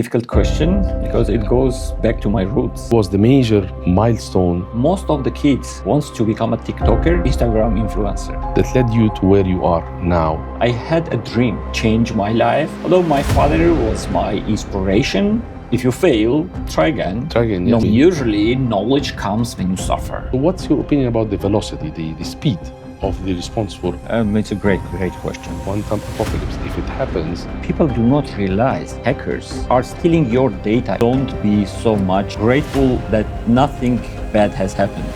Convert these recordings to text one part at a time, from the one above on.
difficult question because it goes back to my roots. Was the major milestone Most of the kids wants to become a TikToker, Instagram influencer. that led you to where you are now? I had a dream, change my life. Although my father was my inspiration. If you fail, try again. Try again, No, yeah. usually knowledge comes when you suffer. So what's your opinion about the velocity, the speed of the response for It's a great question. one-time apocalypse? If it happens, People do not realize hackers are stealing your data. Don't be so much grateful that nothing bad has happened.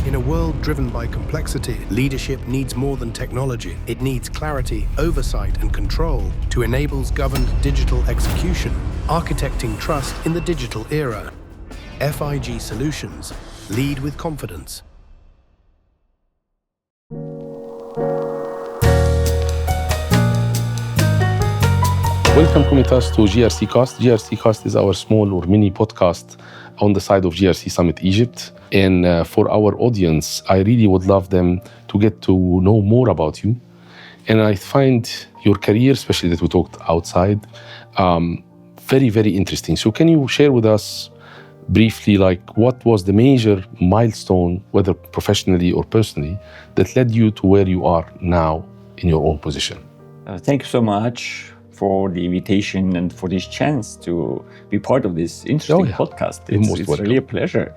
In a world driven by complexity, leadership needs more than technology. It needs clarity, oversight, and control to enable governed digital execution, architecting trust in the digital era. FIG Solutions lead with confidence. welcome Komitas to GRCAST. GRCAST is our small or mini podcast on the side of GRC Summit Egypt. And for our audience, I really would love them to get to know more about you. And I find your career, especially that we talked outside, very, very interesting. So can you share with us briefly, like, what was the major milestone, whether professionally or personally, that led you to where you are now in your own position? Thank you so much for the invitation and for this chance to be part of this interesting podcast. It's really a pleasure.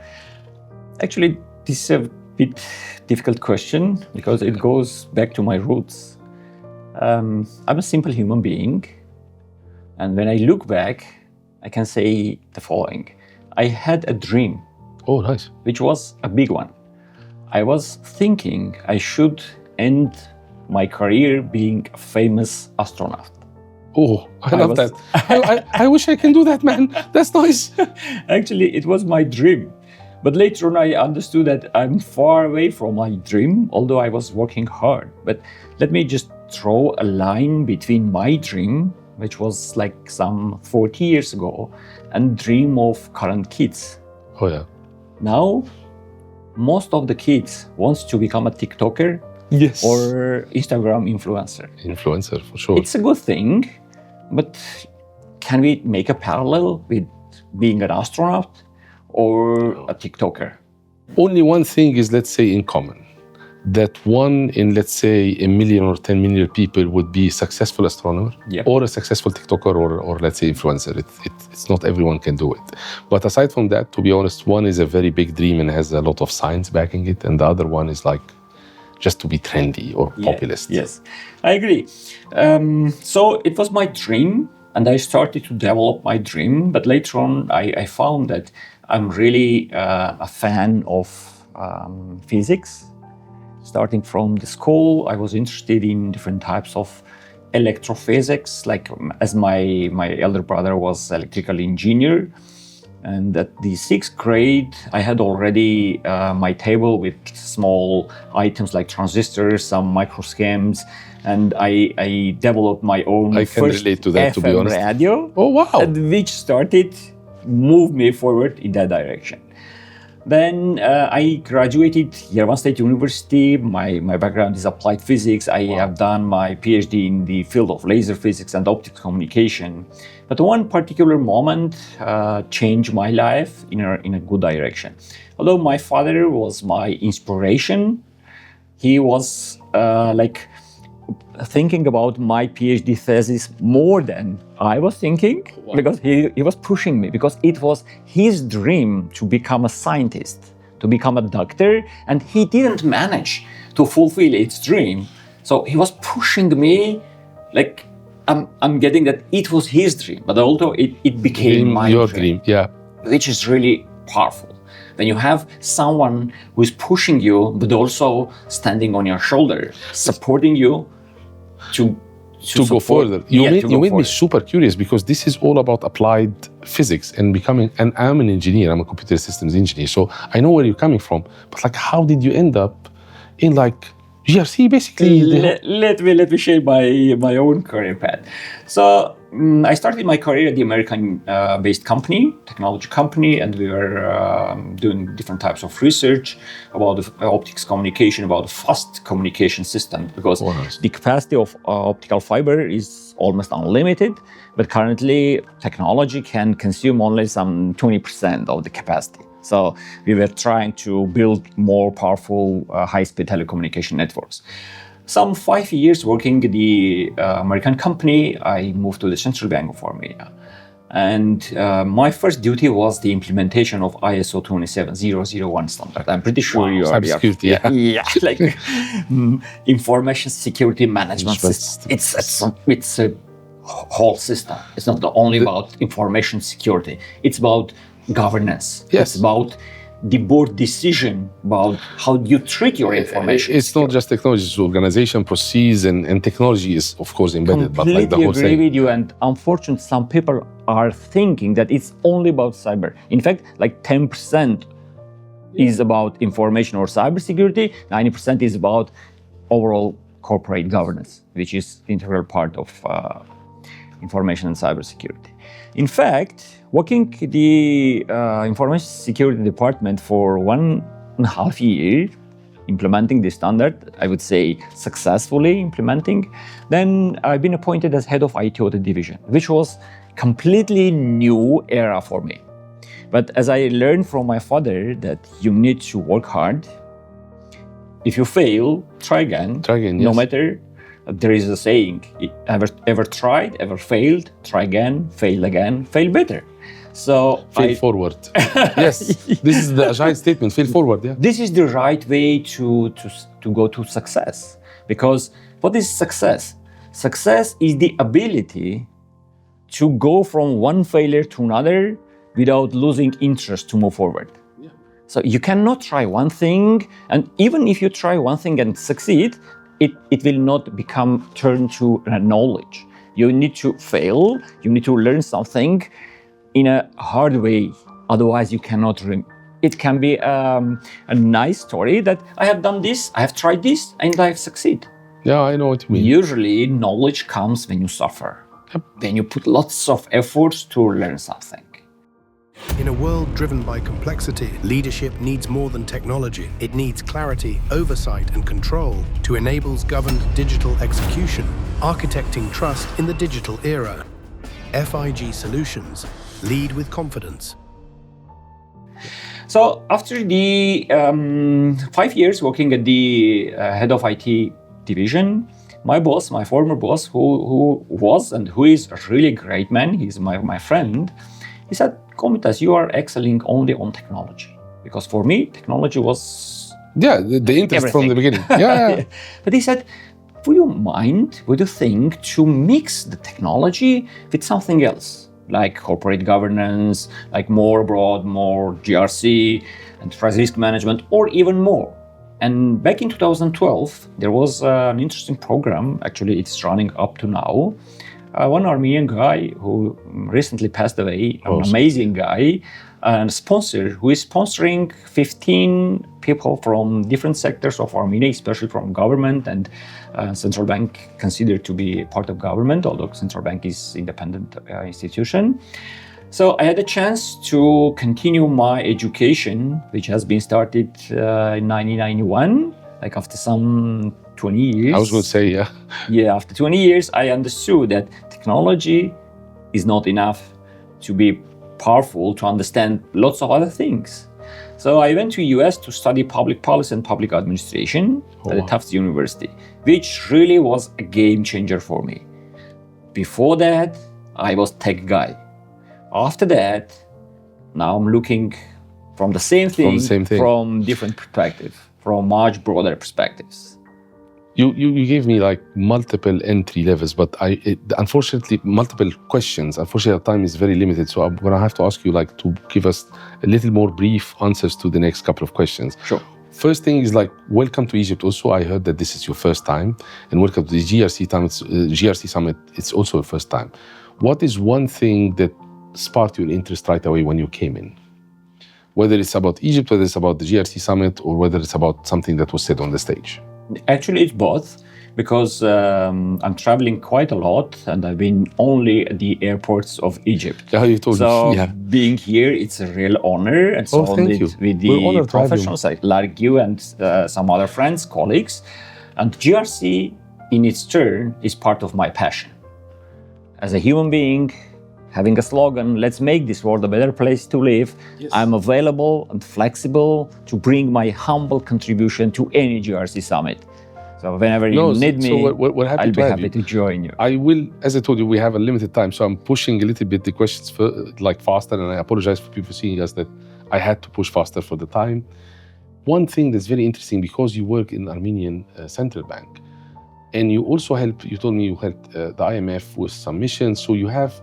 Actually, this is a bit difficult question because it goes back to my roots. I'm a simple human being, and when I look back, I can say the following. I had a dream. Oh, nice. Which was a big one. I was thinking I should end my career being a famous astronaut. Oh, I love that. I wish I can do that, man. That's nice. Actually, it was my dream. But later on, I understood that I'm far away from my dream, although I was working hard. But let me just draw a line between my dream, which was like some 40 years ago, and dream of current kids. Oh, yeah. Now, most of the kids wants to become a TikToker or Instagram influencer. Influencer, for sure. It's a good thing, but can we make a parallel with being an astronaut or a TikToker? Only one thing is, let's say, in common. That one in, let's say, 1 million or 10 million people would be a successful astronomer or a successful TikToker or let's say, influencer. It's not everyone can do it. But aside from that, to be honest, one is a very big dream and has a lot of science backing it. And the other one is like just to be trendy or populist. Yes, I agree. So it was my dream, and I started to develop my dream. But later on, I found that I'm really a fan of physics. Starting from the school, I was interested in different types of electrophysics, like as my elder brother was electrical engineer. And at the 6th grade, I had already my table with small items like transistors, some microschemes, and I developed my own I can relate to that, FM to be honest. radio. Oh, wow. Which started move me forward in that direction. Then I graduated Yerevan State University. My background is applied physics. I have done my PhD in the field of laser physics and optics communication. But one particular moment changed my life in a good direction. Although my father was my inspiration, he was thinking about my PhD thesis more than I was thinking, because he was pushing me, because it was his dream to become a scientist, to become a doctor, and he didn't manage to fulfill his dream. So he was pushing me, like I'm getting that it was his dream, but although it became my your dream, which is really powerful. When you have someone who is pushing you, but also standing on your shoulder, supporting you to go further. You made me super curious, because this is all about applied physics and becoming, and I'm an engineer, I'm a computer systems engineer, so I know where you're coming from. But like, how did you end up in like GRC basically? Let me share my own career path. So I started my career at the American-based company, technology company, and we were doing different types of research about the optics communication, about fast communication system, because the capacity of optical fiber is almost unlimited, but currently technology can consume only some 20% of the capacity. So we were trying to build more powerful high-speed telecommunication networks. Some 5 years working at the American company, I moved to the Central Bank of Armenia. And my first duty was the implementation of ISO 27001 standard. I'm pretty sure you are. Cybersecurity, yeah, like information security management system. It's a whole system. It's not only about information security. It's about governance. Yes. It's about the board decision about how you treat your information. It's not just technology, it's organization, processes, and technology is, of course, embedded. Completely but like the whole agree thing. with you, and unfortunately, some people are thinking that it's only about cyber. In fact, like 10% is about information or cybersecurity, 90% is about overall corporate governance, which is integral part of information and cybersecurity. In fact, working at the information security department for 1.5 years, implementing the standard, I would say successfully implementing, then I've been appointed as head of IT audit division, which was completely new era for me. But as I learned from my father that you need to work hard, if you fail, try again. Try again, No yes. matter, there is a saying, ever tried, ever failed, try again, fail better. So Fail forward. Yes, this is the agile statement, fail forward, yeah. This is the right way to go to success. Because what is success? Success is the ability to go from one failure to another without losing interest to move forward. Yeah. So you cannot try one thing, and even if you try one thing and succeed, it will not turn to knowledge. You need to fail, you need to learn something in a hard way, otherwise you cannot it can be a nice story that I have done this, I have tried this, and I have succeeded. Yeah, I know what you mean. Usually, knowledge comes when you suffer. Yep. When you put lots of efforts to learn something. In a world driven by complexity, leadership needs more than technology. It needs clarity, oversight, and control to enable governed digital execution, architecting trust in the digital era. FIG Solutions. Lead with confidence. So after the 5 years working at the head of IT division, my boss, my former boss, who was and who is a really great man, he's my friend, he said, Komitas, you are excelling only on technology. Because for me, technology was the interest from the beginning. Yeah. But he said, would you think to mix the technology with something else? Like corporate governance, like more broad, more GRC, enterprise risk management, or even more. And back in 2012, there was an interesting program, actually it's running up to now. One Armenian guy who recently passed away, an amazing guy, and sponsor who is sponsoring 15 people from different sectors of Armenia, especially from government and central bank considered to be part of government, although central bank is independent institution. So I had a chance to continue my education, which has been started in 1991, like after some 20 years. I was going to say, yeah. Yeah, after 20 years, I understood that technology is not enough to be powerful to understand lots of other things. So I went to US to study public policy and public administration at the Tufts University, which really was a game changer for me. Before that, I was tech guy. After that, now I'm looking from the same thing, from different perspectives, from much broader perspectives. You gave me like multiple entry levels, but unfortunately, multiple questions. Unfortunately, our time is very limited, so I'm gonna have to ask you like to give us a little more brief answers to the next couple of questions. Sure. First thing is like, welcome to Egypt. Also, I heard that this is your first time, and welcome to the GRC Summit. It's also your first time. What is one thing that sparked your interest right away when you came in? Whether it's about Egypt, whether it's about the GRC Summit, or whether it's about something that was said on the stage. Actually, it's both, because I'm traveling quite a lot and I've been only at the airports of Egypt. Yeah, you told So me. Yeah. being here, it's a real honor. And so thank you. with We're the honored to have you. professionals like you and some other friends, colleagues. And GRC, in its turn, is part of my passion. As a human being, having a slogan, let's make this world a better place to live, yes. I'm available and flexible to bring my humble contribution to any GRC summit. So whenever you need me, we're happy I'll be happy you. to join you. I will, as I told you, we have a limited time, so I'm pushing a little bit the questions faster, and I apologize for people seeing us that I had to push faster for the time. One thing that's very interesting, because you work in Armenian Central Bank, and you also help, you told me you helped the IMF with some missions, so you have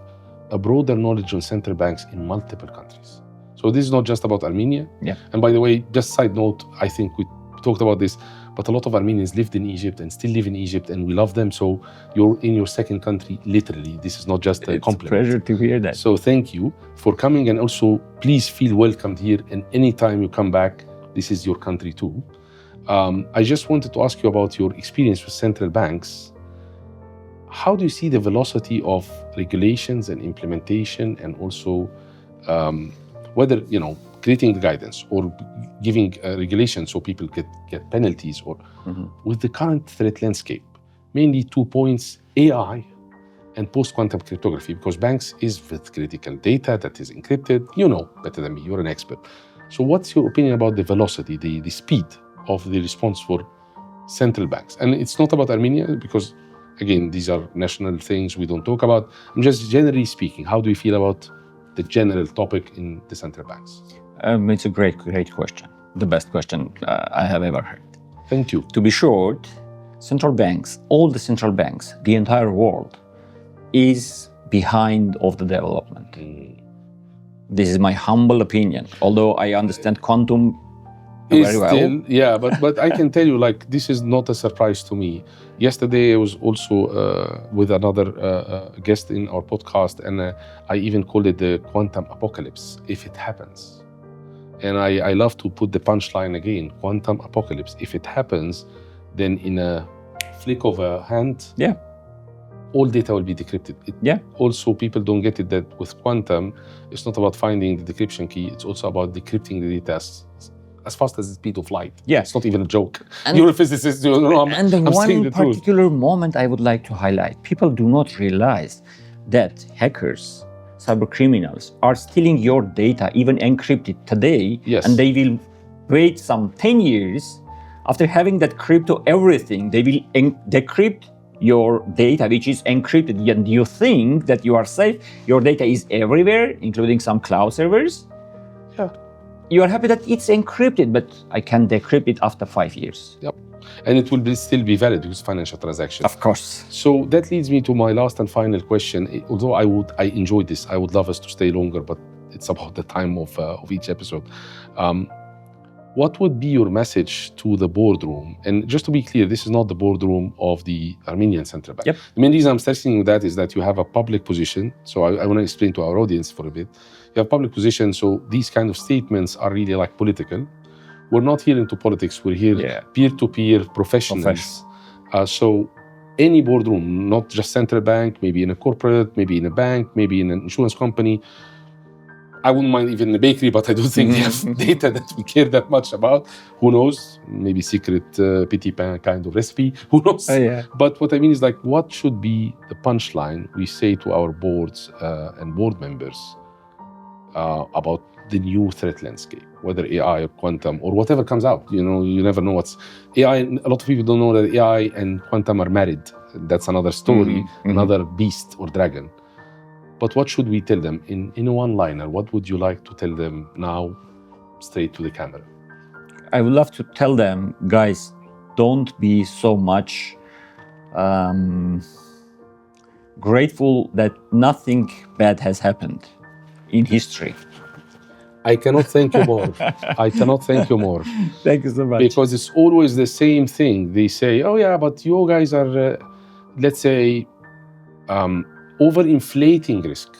a broader knowledge on central banks in multiple countries. So this is not just about Armenia. Yeah. And by the way, just side note, I think we talked about this, but a lot of Armenians lived in Egypt and still live in Egypt, and we love them. So you're in your second country, literally. This is not just a compliment. It's a pleasure to hear that. So thank you for coming, and also please feel welcomed here. And anytime you come back, this is your country too. I just wanted to ask you about your experience with central banks. How do you see the velocity of regulations and implementation, and also whether, creating the guidance or giving regulations so people get penalties, or with the current threat landscape? Mainly 2 points: AI and post-quantum cryptography, because banks is with critical data that is encrypted. You know better than me, you're an expert. So what's your opinion about the velocity, the speed of the response for central banks? And it's not about Armenia, because again, these are national things we don't talk about. I'm just generally speaking, how do you feel about the general topic in the central banks? It's a great question. The best question I have ever heard. Thank you. To be short, central banks, all the central banks, the entire world is behind of the development. This is my humble opinion, although I understand quantum very well. Still, yeah, but I can tell you, this is not a surprise to me. Yesterday, I was also with another guest in our podcast, and I even called it the quantum apocalypse, if it happens. And I love to put the punchline again, quantum apocalypse. If it happens, then in a flick of a hand, yeah, all data will be decrypted. Also, people don't get it that with quantum, it's not about finding the decryption key, it's also about decrypting the data as fast as the speed of light. Yeah. It's not even a joke. You're a physicist, I'm saying the truth. One particular moment I would like to highlight. People do not realize that hackers, cyber criminals are stealing your data, even encrypted today, yes. And they will wait some 10 years after having that crypto everything, they will decrypt your data, which is encrypted, and you think that you are safe. Your data is everywhere, including some cloud servers. Yeah. You are happy that it's encrypted, but I can decrypt it after 5 years. Yep. And it will still be valid because financial transactions. Of course. So that leads me to my last and final question. Although I enjoyed this, I would love us to stay longer, but it's about the time of each episode. What would be your message to the boardroom? And just to be clear, this is not the boardroom of the Armenian Central Bank. Yep. The main reason I'm stressing that is that you have a public position. So I want to explain to our audience for a bit. You have public position, so these kind of statements are really like political. We're not here into politics. We're here peer-to-peer professionals. So any boardroom, not just central bank, maybe in a corporate, maybe in a bank, maybe in an insurance company. I wouldn't mind even in a bakery, but I don't think they have data that we care that much about. Who knows? Maybe secret petit pain kind of recipe. Who knows? But what I mean is, what should be the punchline we say to our boards and board members about the new threat landscape, whether AI or quantum or whatever comes out. You never know what's AI. A lot of people don't know that AI and quantum are married. That's another story, another beast or dragon. But what should we tell them in a one-liner? What would you like to tell them now, straight to the camera? I would love to tell them, guys, don't be so much grateful that nothing bad has happened in history. I cannot thank you more. I cannot thank you more. Thank you so much. Because it's always the same thing. They say, oh yeah, but you guys are, let's say, overinflating risk.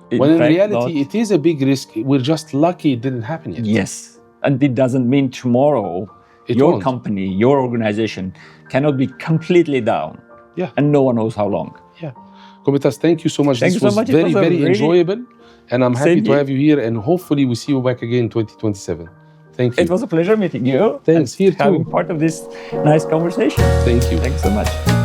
When in reality, it is a big risk. We're just lucky it didn't happen yet. Yes. And it doesn't mean tomorrow your company, your organization cannot be completely down. Yeah. And no one knows how long. Yeah. Komitas, thank you so much. Thank this you was so much. very, very really enjoyable. And I'm happy to here. have you here. And hopefully we see you back again in 2027. Thank you. It was a pleasure meeting you. Thanks. Here too. Having part of this nice conversation. Thank you. Thank you so much.